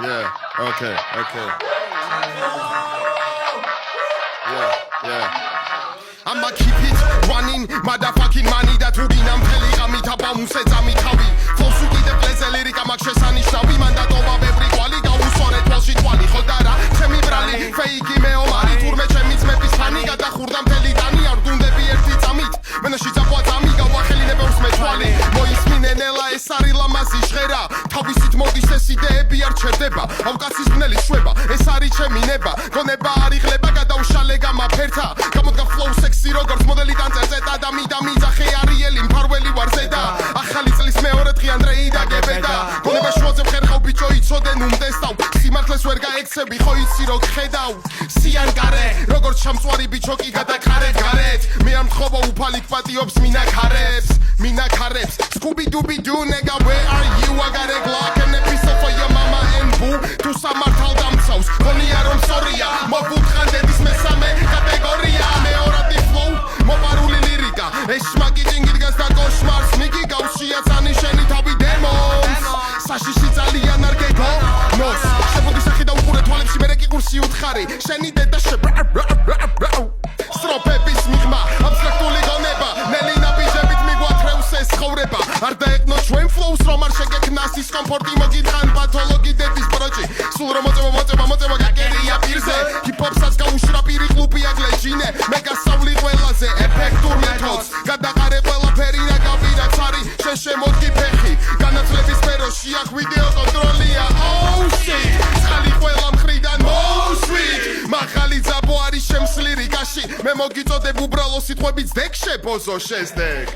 Yeah, okay. Yeah. I'm a keep it running, motherfucking money that would be nam teli qamit აბამუსე წამითავი ფლოსუ კიდე პლეზე ლირიკა მაგ შესანიშნავი მან დატოვა ბევრი კვალი გაუსწორეთ თვალში თვალი ხო და რა ჩემი ბრალი ფეიკი მეომარი თურმე ჩემი ძმების ფანი გადახურდა მთელი ტანი არ გუნდები ერთი წამით მენაში წაყვა წამი გავახელინებელს მე თვალი მოისმინენელა ეს არის ლამაზი ჟღერა თავისით მოდის ეს იდეები არ ჩერდება ავკაცის ბნელი შვება ეს არის ჩემი ნება გონება არ იღლება გადაუშალე გამაფერთა გამოდგა flow sexy როგორც მოდელი ტანწერზე და მიძახე არიელი მფარველი ვარ ზედა ახალი წლის მეორე დღე ანდრეი დაგებედა გონება შუაზე ხერხავ ბიჭო იცოდენ უმტესტავ სიმართლეს ვერ გაექცები ხო იცი რო გხედავ სიანკარე როგორც ჩამწვარი ბიჭო კი გადაკარეთ გარეთ მე არ მთხოვა უფალი პატიობს მინაქარებს Scooby Dooby Doo nigga where are you I got a Glock and a piece for your mama and boo თუ სამართალ დამცავს გონია რომ სორია მოგუთხან დედის მესამე კატეგორია მეორადი flow მოპარული ლირიკა ეს შმაკი ჭინგირგას და კოშმარს მიგი გავშია წანი შენი თავი დემონს საშიში ძალიან არ გეგო ნოს შევოდი სახი და უყურე თვალებში მერე კი კურსი უთხარი შენი დედა სტროფების მიღმა აბსტრაქტული გონება ნელი ნაბიჯებით მიგვათრევს ეს ცხოვრება არ დაეკნო ჩვენ flows რომ არ შეგექნას ის კომფორტი მოგითხან პათოლოგი დედის ბროჭი სულ რომ მოწევა გაკერია პირზე ჰიპ-ჰოპსაც გაუშრა პირი ყლუპი აგლეჯინე მე გასავლი ყველაზე ეფექტურ მეთოდს გადაყარე ყველაფერი და გავიდა ცარი შენ შემოდგი ფეხი განათლების სფეროში აქ ვიდეო კონტროლია oh shit ხალი ყველა მხრიდან oh sweet მაღალი ძაბო არის შემს ლირიკაში მე მოგიწოდებ უბრალო სიტყვებით ზეგ შებოზო შეძდეკ